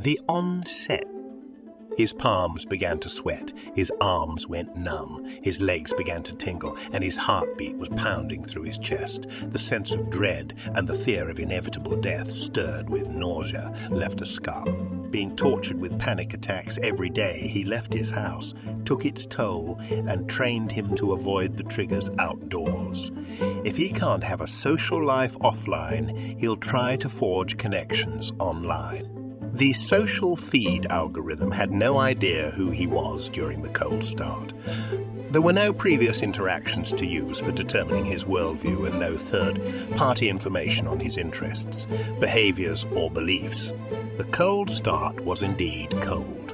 The onset. His palms began to sweat, his arms went numb, his legs began to tingle, and his heartbeat was pounding through his chest. The sense of dread and the fear of inevitable death, stirred with nausea, left a scar. Being tortured with panic attacks every day, he left his house, took its toll, and trained him to avoid the triggers outdoors. If he can't have a social life offline, he'll try to forge connections online. The social feed algorithm had no idea who he was during the cold start. There were no previous interactions to use for determining his worldview and no third-party information on his interests, behaviors, or beliefs. The cold start was indeed cold.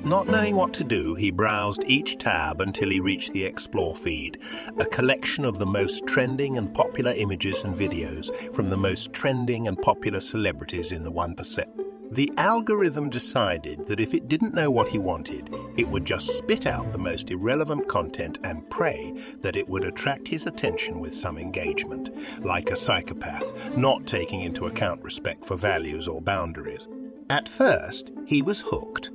Not knowing what to do, he browsed each tab until he reached the Explore feed, a collection of the most trending and popular images and videos from the most trending and popular celebrities in the 1%. The algorithm decided that if it didn't know what he wanted, it would just spit out the most irrelevant content and pray that it would attract his attention with some engagement, like a psychopath, not taking into account respect for values or boundaries. At first, he was hooked.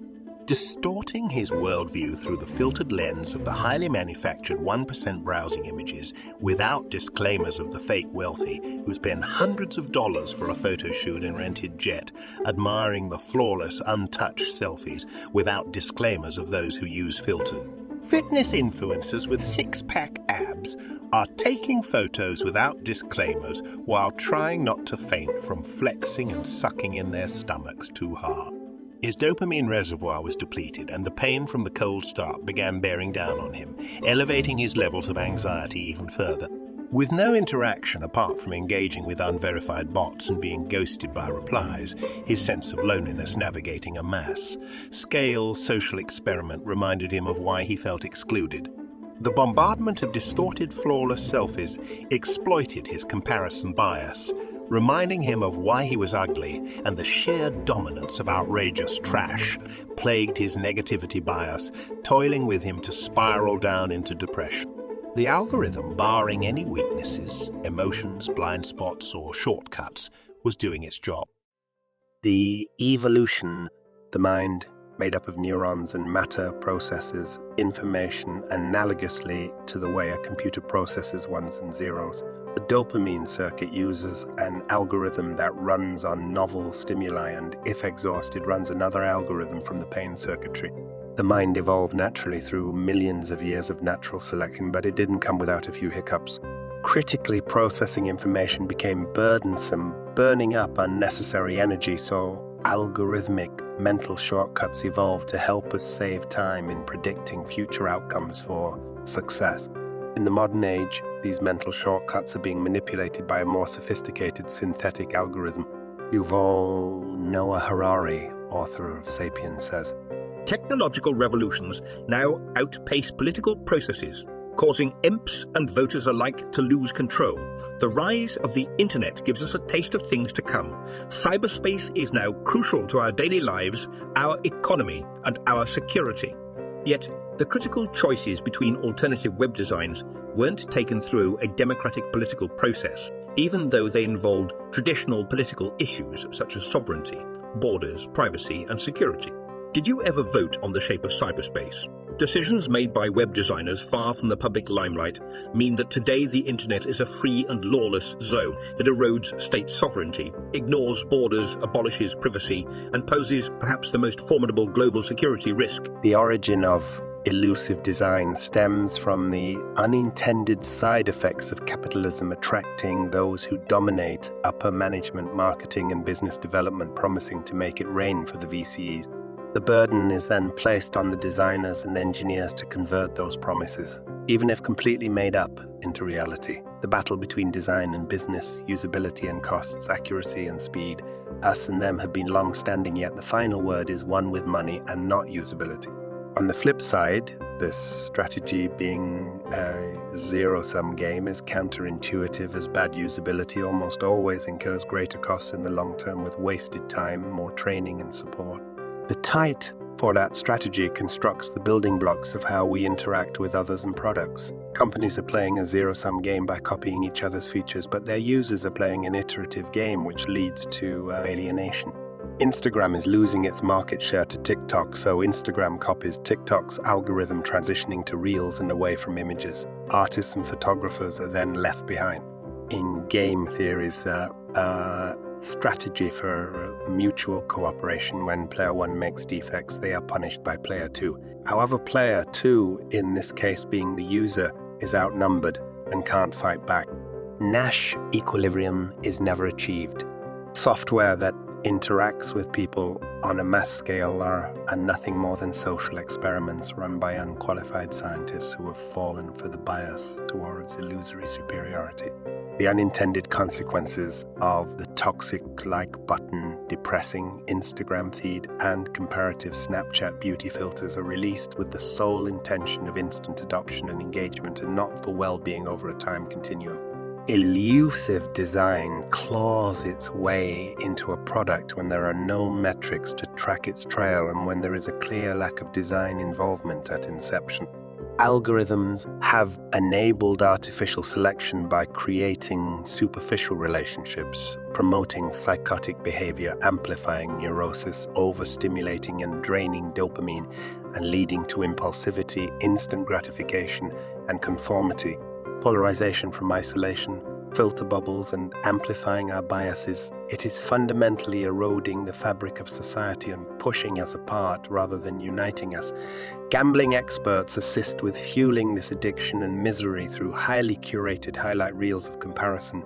Distorting his worldview through the filtered lens of the highly manufactured 1% browsing images without disclaimers of the fake wealthy who spend hundreds of dollars for a photo shoot in rented jet, admiring the flawless, untouched selfies without disclaimers of those who use filters. Fitness influencers with six-pack abs are taking photos without disclaimers while trying not to faint from flexing and sucking in their stomachs too hard. His dopamine reservoir was depleted, and the pain from the cold start began bearing down on him, elevating his levels of anxiety even further. With no interaction apart from engaging with unverified bots and being ghosted by replies, his sense of loneliness navigating a mass-scale social experiment reminded him of why he felt excluded. The bombardment of distorted, flawless selfies exploited his comparison bias, reminding him of why he was ugly, and the sheer dominance of outrageous trash plagued his negativity bias, toiling with him to spiral down into depression. The algorithm, barring any weaknesses, emotions, blind spots, or shortcuts, was doing its job. The evolution, the mind, made up of neurons and matter, processes information analogously to the way a computer processes ones and zeros. The dopamine circuit uses an algorithm that runs on novel stimuli and, if exhausted, runs another algorithm from the pain circuitry. The mind evolved naturally through millions of years of natural selection, but it didn't come without a few hiccups. Critically processing information became burdensome, burning up unnecessary energy, so algorithmic mental shortcuts evolved to help us save time in predicting future outcomes for success. In the modern age, these mental shortcuts are being manipulated by a more sophisticated synthetic algorithm. Yuval Noah Harari, author of *Sapiens*, says, "Technological revolutions now outpace political processes, causing imps and voters alike to lose control. The rise of the internet gives us a taste of things to come. Cyberspace is now crucial to our daily lives, our economy, and our security. Yet, the critical choices between alternative web designs weren't taken through a democratic political process, even though they involved traditional political issues such as sovereignty, borders, privacy, and security. Did you ever vote on the shape of cyberspace? Decisions made by web designers far from the public limelight mean that today the internet is a free and lawless zone that erodes state sovereignty, ignores borders, abolishes privacy, and poses perhaps the most formidable global security risk." The origin of elusive design stems from the unintended side effects of capitalism attracting those who dominate upper management, marketing, and business development, promising to make it rain for the VCs. The burden is then placed on the designers and engineers to convert those promises, even if completely made up, into reality. The battle between design and business, usability and costs, accuracy and speed, us and them have been long-standing, yet the final word is one with money and not usability. On the flip side, this strategy being a zero-sum game is counterintuitive, as bad usability almost always incurs greater costs in the long term with wasted time, more training and support. The type for that strategy constructs the building blocks of how we interact with others and products. Companies are playing a zero-sum game by copying each other's features, but their users are playing an iterative game which leads to alienation. Instagram is losing its market share to TikTok, so Instagram copies TikTok's algorithm, transitioning to Reels and away from images. Artists and photographers are then left behind. In game theories, strategy for mutual cooperation. When player 1 makes defects, they are punished by player 2. However, player 2, in this case being the user, is outnumbered and can't fight back. Nash equilibrium is never achieved. Software that interacts with people on a mass scale are nothing more than social experiments run by unqualified scientists who have fallen for the bias towards illusory superiority. The unintended consequences of the toxic like button, depressing Instagram feed, and comparative Snapchat beauty filters are released with the sole intention of instant adoption and engagement, and not for well-being over a time continuum. Elusive design claws its way into a product when there are no metrics to track its trail and when there is a clear lack of design involvement at inception. Algorithms have enabled artificial selection by creating superficial relationships, promoting psychotic behavior, amplifying neurosis, overstimulating and draining dopamine, and leading to impulsivity, instant gratification, and conformity, polarization from isolation, filter bubbles, and amplifying our biases. It is fundamentally eroding the fabric of society and pushing us apart rather than uniting us. Gambling experts assist with fueling this addiction and misery through highly curated highlight reels of comparison.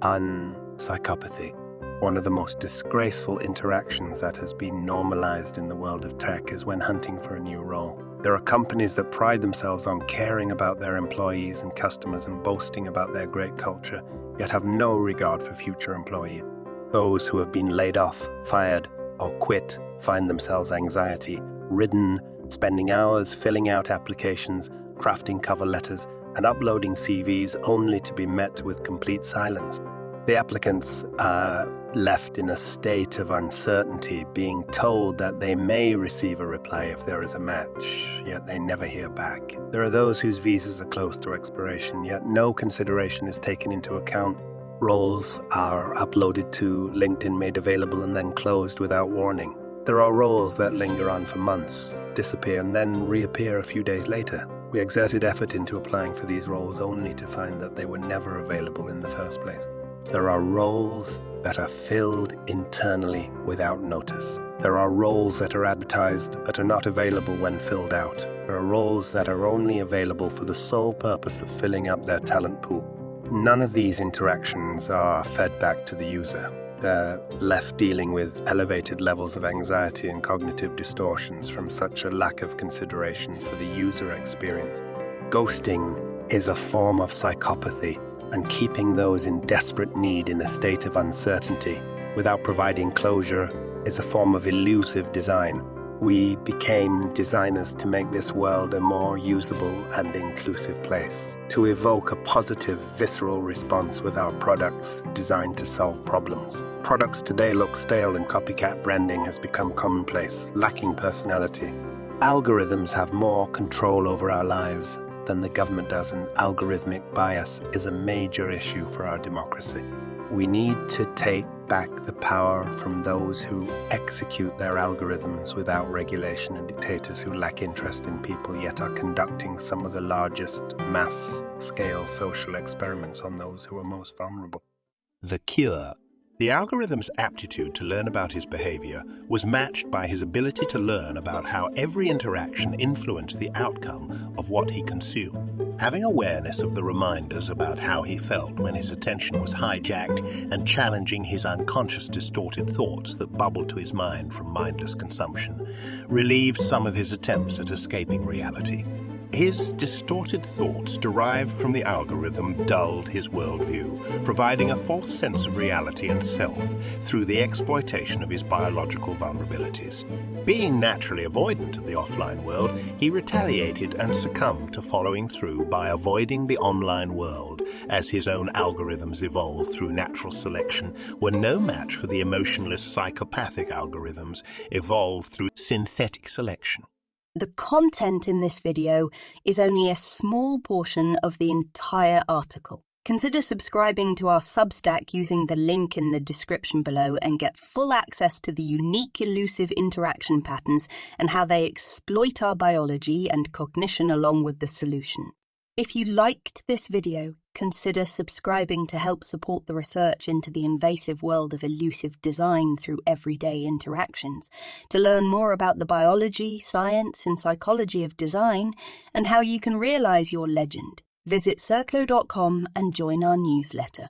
Psychopathy. One of the most disgraceful interactions that has been normalized in the world of tech is when hunting for a new role. There are companies that pride themselves on caring about their employees and customers and boasting about their great culture, yet have no regard for future employees. Those who have been laid off, fired, or quit find themselves anxiety-ridden, spending hours filling out applications, crafting cover letters, and uploading CVs only to be met with complete silence. The applicants are left in a state of uncertainty, being told that they may receive a reply if there is a match, yet they never hear back. There are those whose visas are close to expiration, yet no consideration is taken into account. Roles are uploaded to LinkedIn, made available, and then closed without warning. There are roles that linger on for months, disappear, and then reappear a few days later. We exerted effort into applying for these roles only to find that they were never available in the first place. There are roles that are filled internally without notice. There are roles that are advertised but are not available when filled out. There are roles that are only available for the sole purpose of filling up their talent pool. None of these interactions are fed back to the user. They're left dealing with elevated levels of anxiety and cognitive distortions from such a lack of consideration for the user experience. Ghosting is a form of psychopathy, and keeping those in desperate need in a state of uncertainty without providing closure is a form of elusive design. We became designers to make this world a more usable and inclusive place, to evoke a positive, visceral response with our products designed to solve problems. Products today look stale and copycat branding has become commonplace, lacking personality. Algorithms have more control over our lives than the government does, and algorithmic bias is a major issue for our democracy. We need to take back the power from those who execute their algorithms without regulation and dictators who lack interest in people yet are conducting some of the largest mass-scale social experiments on those who are most vulnerable. The cure. The algorithm's aptitude to learn about his behavior was matched by his ability to learn about how every interaction influenced the outcome of what he consumed. Having awareness of the reminders about how he felt when his attention was hijacked and challenging his unconscious distorted thoughts that bubbled to his mind from mindless consumption, relieved some of his attempts at escaping reality. His distorted thoughts derived from the algorithm dulled his worldview, providing a false sense of reality and self through the exploitation of his biological vulnerabilities. Being naturally avoidant of the offline world, he retaliated and succumbed to following through by avoiding the online world, as his own algorithms evolved through natural selection were no match for the emotionless psychopathic algorithms evolved through synthetic selection. The content in this video is only a small portion of the entire article. Consider subscribing to our Substack using the link in the description below and get full access to the unique elusive interaction patterns and how they exploit our biology and cognition along with the solution. If you liked this video, consider subscribing to help support the research into the invasive world of elusive design through everyday interactions. To learn more about the biology, science, and psychology of design and how you can realize your legend, visit circlo.com and join our newsletter.